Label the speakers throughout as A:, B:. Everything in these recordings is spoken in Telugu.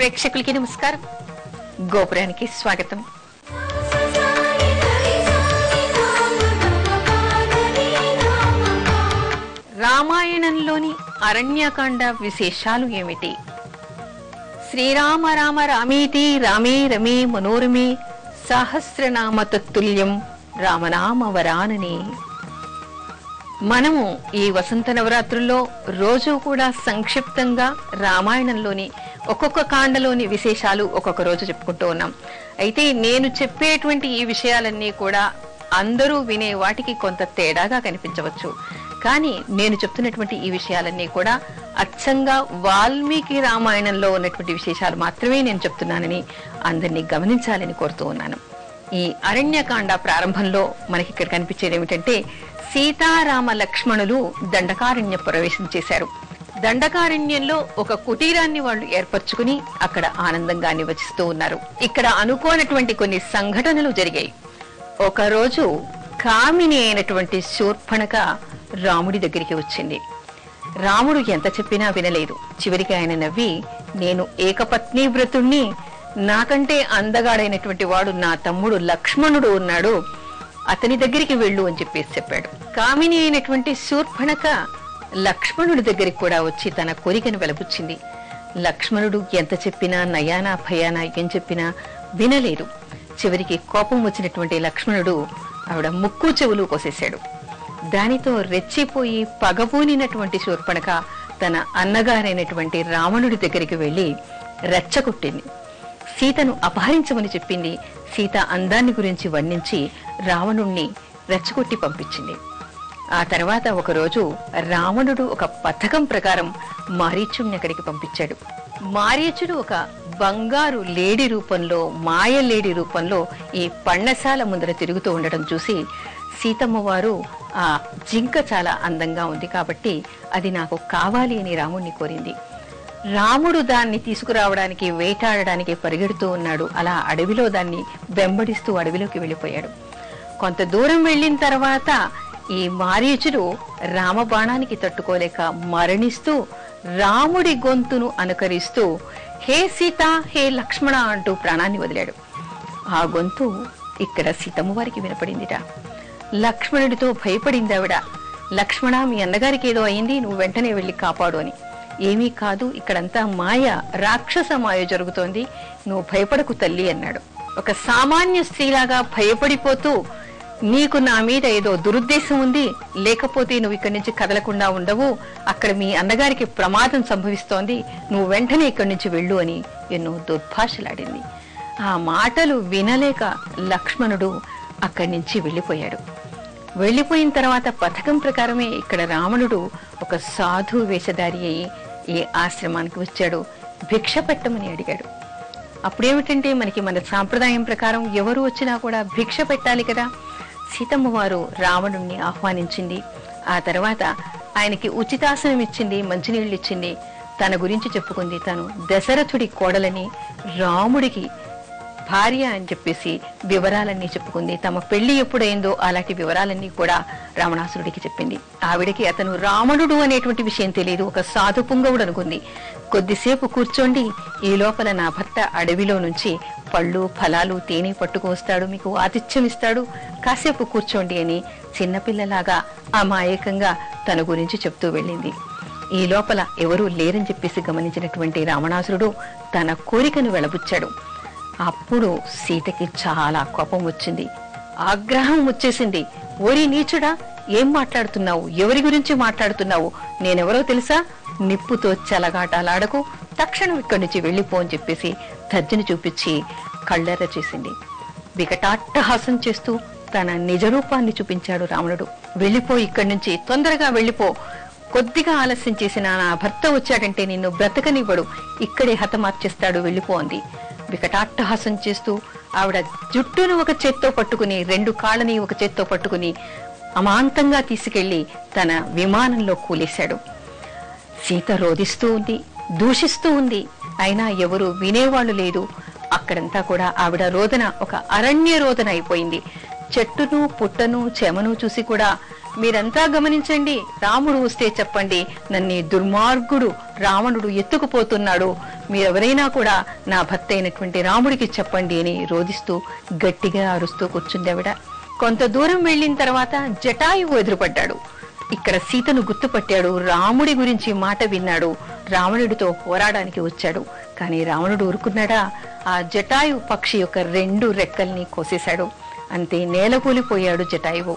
A: ప్రేక్షకులకి నమస్కారం. గోపురానికి స్వాగతం. రామాయణంలోని అరణ్యకాండ విశేషాలు ఏమిటి? శ్రీరామ రామ రామేతి రామే రమే మనోరమే సహస్రనామ తత్తుల్యం రామనామ వరాననే. మనము ఈ వసంత నవరాత్రుల్లో రోజు కూడా సంక్షిప్తంగా రామాయణంలోని ఒక్కొక్క కాండలోని విశేషాలు ఒక్కొక్క రోజు చెప్పుకుంటూ ఉన్నాం. అయితే నేను చెప్పేటువంటి ఈ విషయాలన్నీ కూడా అందరూ వినే వాటికి కొంత తేడాగా కనిపించవచ్చు. కానీ నేను చెప్తున్నటువంటి ఈ విషయాలన్నీ కూడా అచ్చంగా వాల్మీకి రామాయణంలో ఉన్నటువంటి విశేషాలు మాత్రమే నేను చెప్తున్నానని అందరినీ గమనించాలని కోరుతూ ఉన్నాను. ఈ అరణ్యకాండ ప్రారంభంలో మనకి ఇక్కడ కనిపించేది ఏమిటంటే, సీతారామ లక్ష్మణులు దండకారణ్య ప్రవేశం చేశారు. దండకారణ్యంలో ఒక కుటీరాన్ని వాళ్ళు ఏర్పరచుకుని అక్కడ ఆనందంగా నివసిస్తూ ఉన్నారు. ఇక్కడ అనుకోనటువంటి కొన్ని సంఘటనలు జరిగాయి. ఒకరోజు కామిని అయినటువంటి శూర్పణఖ రాముడి దగ్గరికి వచ్చింది. రాముడు ఎంత చెప్పినా వినలేదు. చివరికి ఆయన నవ్వి, నేను ఏకపత్ని వ్రతుణ్ణి, నాకంటే అందగాడైనటువంటి వాడు నా తమ్ముడు లక్ష్మణుడు ఉన్నాడు, అతని దగ్గరికి వెళ్ళు అని చెప్పాడు. కామిని అయినటువంటి శూర్పణఖ లక్ష్మణుడి దగ్గరికి కూడా వచ్చి తన కోరికను వెలబుచ్చింది. లక్ష్మణుడు ఎంత చెప్పినా నయానా భయానా ఏం చెప్పినా వినలేదు. చివరికి కోపం వచ్చినటువంటి లక్ష్మణుడు ఆవిడ ముక్కు చెవులు కోసేశాడు. దానితో రెచ్చిపోయి పగబూనినటువంటి శూర్పణఖ తన అన్నగారైనటువంటి రావణుడి దగ్గరికి వెళ్లి రెచ్చగొట్టింది. సీతను అపహరించమని చెప్పింది. సీత అందాన్ని గురించి వర్ణించి రావణుణ్ణి రెచ్చగొట్టి పంపించింది. ఆ తర్వాత ఒకరోజు రావణుడు ఒక పథకం ప్రకారం మారీచుడిని అక్కడికి పంపించాడు. మారీచుడు ఒక బంగారు లేడి రూపంలో, మాయ లేడి రూపంలో ఈ పర్ణశాల ముందర తిరుగుతూ ఉండడం చూసి సీతమ్మ వారు, ఆ జింక చాలా అందంగా ఉంది కాబట్టి అది నాకు కావాలి అని రాముడిని కోరింది. రాముడు దాన్ని తీసుకురావడానికి వేటాడడానికి పరిగెడుతూ ఉన్నాడు. అలా అడవిలో దాన్ని వెంబడిస్తూ అడవిలోకి వెళ్ళిపోయాడు. కొంత దూరం వెళ్ళిన తర్వాత ఈ మారీచుడు రామబాణానికి తట్టుకోలేక మరణిస్తూ రాముడి గొంతును అనుకరిస్తూ హే సీత, హే లక్ష్మణ అంటూ ప్రాణాన్ని వదిలాడు. ఆ గొంతు ఇక్కడ సీతమ్మ వారికి వినపడిందిట. లక్ష్మణుడితో భయపడింది ఆవిడ. లక్ష్మణ, మీ అన్నగారికి ఏదో అయింది, నువ్వు వెంటనే వెళ్లి కాపాడు అని. ఏమీ కాదు, ఇక్కడంతా మాయ, రాక్షస మాయ జరుగుతోంది, నువ్వు భయపడకు తల్లి అన్నాడు. ఒక సామాన్య స్త్రీలాగా భయపడిపోతూ, నీకు నా మీద ఏదో దురుద్దేశం ఉంది, లేకపోతే నువ్వు ఇక్కడి నుంచి కదలకుండా ఉండవు, అక్కడ మీ అన్నగారికి ప్రమాదం సంభవిస్తోంది, నువ్వు వెంటనే ఇక్కడి నుంచి వెళ్ళు అని ఎన్నో దుర్భాషలాడింది. ఆ మాటలు వినలేక లక్ష్మణుడు అక్కడి నుంచి వెళ్ళిపోయాడు. వెళ్ళిపోయిన తర్వాత పథకం ప్రకారమే ఇక్కడ రావణుడు ఒక సాధు వేషధారి అయి ఈ ఆశ్రమానికి వచ్చాడు. భిక్ష పెట్టమని అడిగాడు. అప్పుడేమిటంటే, మన సాంప్రదాయం ప్రకారం ఎవరు వచ్చినా కూడా భిక్ష పెట్టాలి కదా. సీతమ్మ వారు రావణుణ్ణి ఆహ్వానించింది. ఆ తర్వాత ఆయనకి ఉచితాసనం ఇచ్చింది, మంచినీళ్ళు ఇచ్చింది, తన గురించి చెప్పుకుంది. తను దశరథుడి కోడలని, రాముడికి భార్య అని చెప్పేసి వివరాలన్నీ చెప్పుకుంది. తమ పెళ్లి ఎప్పుడైందో అలాంటి వివరాలన్నీ కూడా రావణాసురుడికి చెప్పింది. ఆవిడకి అతను రావణుడు అనేటువంటి విషయం తెలియదు, ఒక సాధు పుంగవుడు అనుకుంది. కొద్దిసేపు కూర్చోండి, ఈ లోపల నా భర్త అడవిలో నుంచి పళ్ళు ఫలాలు తేనె పట్టుకు వస్తాడు, మీకు ఆతిథ్యం ఇస్తాడు, కాసేపు కూర్చోండి అని చిన్నపిల్లలాగా అమాయకంగా తన గురించి చెప్తూ వెళ్ళింది. ఈ లోపల ఎవరూ లేరని చెప్పేసి గమనించినటువంటి రావణాసురుడు తన కోరికను వెలబుచ్చాడు. అప్పుడు సీతకి చాలా కోపం వచ్చింది, ఆగ్రహం వచ్చేసింది. ఓరి నీచుడా, ఏం మాట్లాడుతున్నావు? ఎవరి గురించి మాట్లాడుతున్నావు? నేనెవరో తెలుసా? నిప్పుతో చెలగాటాలాడకు, తక్షణం ఇక్కడి నుంచి వెళ్ళిపో అని చెప్పేసి తర్జన చూపించి కళ్ళెర్ర చేసింది. వికటాట్టహాసం చేస్తూ తన నిజరూపాన్ని చూపించాడు రావణుడు. వెళ్ళిపో ఇక్కడి నుంచి, తొందరగా వెళ్ళిపో, కొద్దిగా ఆలస్యం చేసిన నా భర్త వచ్చాడంటే నిన్ను బ్రతకనివ్వడు, ఇక్కడే హతమార్చేస్తాడు, వెళ్ళిపో అంది. వికటాట్టహాసం చేస్తూ ఆవిడ జుట్టును ఒక చేత్తో పట్టుకుని, రెండు కాళ్ళని ఒక చేత్తో పట్టుకుని అమాంతంగా తీసుకెళ్లి తన విమానంలో కూలేశాడు. సీత రోధిస్తూ ఉంది, దూషిస్తూ ఉంది. అయినా ఎవరు వినేవాళ్లు లేదు. అక్కడంతా కూడా ఆవిడ రోదన ఒక అరణ్య రోదన అయిపోయింది. చెట్టును పుట్టను చెమను చూసి కూడా మీరంతా గమనించండి, రాముడు వస్తే చెప్పండి, నన్ను దుర్మార్గుడు రావణుడు ఎత్తుకుపోతున్నాడు, మీరెవరైనా కూడా నా భర్త అయినటువంటి రాముడికి చెప్పండి అని రోదిస్తూ గట్టిగా అరుస్తూ కూర్చుంది ఆవిడ. కొంత దూరం వెళ్లిన తర్వాత జటాయువు ఎదురుపడ్డాడు. ఇక్కడ సీతను గుర్తుపట్టాడు, రాముడి గురించి మాట విన్నాడు, రావణుడితో పోరాడానికి వచ్చాడు. కానీ రావణుడు ఊరుకున్నాడా? ఆ జటాయు పక్షి యొక్క 2 రెక్కల్ని కోసేశాడు. అంతే నేలకూలిపోయాడు జటాయువు.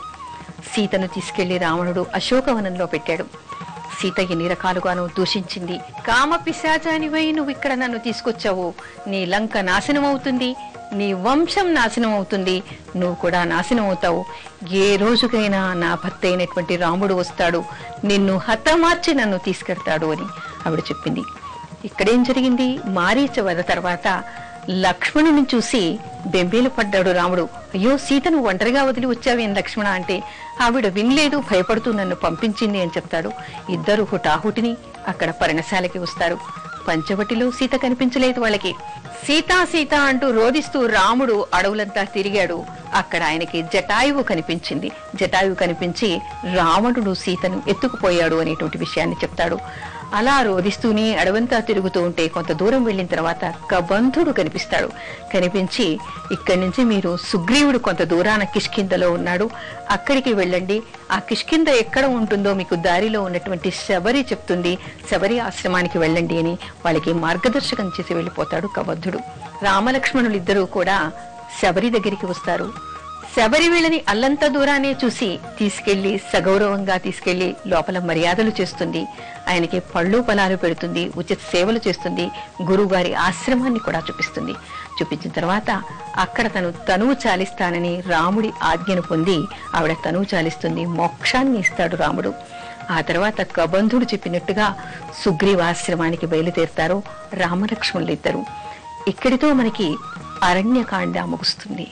A: సీతను తీసుకెళ్లి రావణుడు అశోకవనంలో పెట్టాడు. సీత ఎన్ని రకాలుగానూ దూషించింది. కామ పిశాచానివై నువ్వు ఇక్కడ నన్ను తీసుకొచ్చావు, నీ లంక నాశనం అవుతుంది, నీ వంశం నాశనం అవుతుంది, నువ్వు కూడా నాశనం అవుతావు. ఏ రోజుకైనా నా భర్త అయినటువంటి రాముడు వస్తాడు, నిన్ను హతమార్చి నన్ను తీసుకెడతాడు అని ఆవిడ చెప్పింది. ఇక్కడేం జరిగింది? మారీచ వధ తర్వాత లక్ష్మణుని చూసి బెంబేలు పడ్డాడు రాముడు. అయ్యో, సీతను ఒంటరిగా వదిలి వచ్చావేం లక్ష్మణ అంటే, ఆవిడ వినలేదు, భయపడుతూ నన్ను పంపించింది అని చెప్తాడు. ఇద్దరు హుటాహుటిని అక్కడ పర్ణశాలకి వస్తారు. పంచవటిలో సీత కనిపించలేదు వాళ్ళకి. సీతా సీత అంటూ రోదిస్తూ రాముడు అడవులంతా తిరిగాడు. అక్కడ ఆయనకి జటాయువు కనిపించింది. జటాయువు కనిపించి రావణుడు సీతను ఎత్తుకుపోయాడు అనేటువంటి విషయాన్ని చెప్తాడు. అలా రోధిస్తూనే అడవంతా తిరుగుతూ ఉంటే కొంత దూరం వెళ్లిన తర్వాత కబంధుడు కనిపిస్తాడు. కనిపించి, ఇక్కడి నుంచి మీరు సుగ్రీవుడు కొంత దూరాన కిష్కింధలో ఉన్నాడు, అక్కడికి వెళ్ళండి, ఆ కిష్కింధ ఎక్కడ ఉంటుందో మీకు దారిలో ఉన్నటువంటి శబరి చెప్తుంది, శబరి ఆశ్రమానికి వెళ్ళండి అని వాళ్ళకి మార్గదర్శకం చేసి వెళ్ళిపోతాడు కబంధుడు. రామలక్ష్మణులిద్దరూ కూడా శబరి దగ్గరికి వస్తారు. శబరి వీళ్ళని అల్లంత దూరానే చూసి తీసుకెళ్లి సగౌరవంగా తీసుకెళ్లి లోపల మర్యాదలు చేస్తుంది. ఆయనకి పళ్ళు పొలాలు పెడుతుంది, ఉచిత సేవలు చేస్తుంది, గురువుగారి ఆశ్రమాన్ని కూడా చూపిస్తుంది. చూపించిన తర్వాత అక్కడ తనువు చాలిస్తానని రాముడి ఆజ్ఞను పొంది ఆవిడ తనువు చాలిస్తుంది, మోక్షాన్ని ఇస్తాడు రాముడు. ఆ తర్వాత కబంధుడు చెప్పినట్టుగా సుగ్రీవాశ్రమానికి బయలుదేరుతారు రామలక్ష్మణులిద్దరూ. ఇక్కడితో మనకి అరణ్యకాండ ముగుస్తుంది.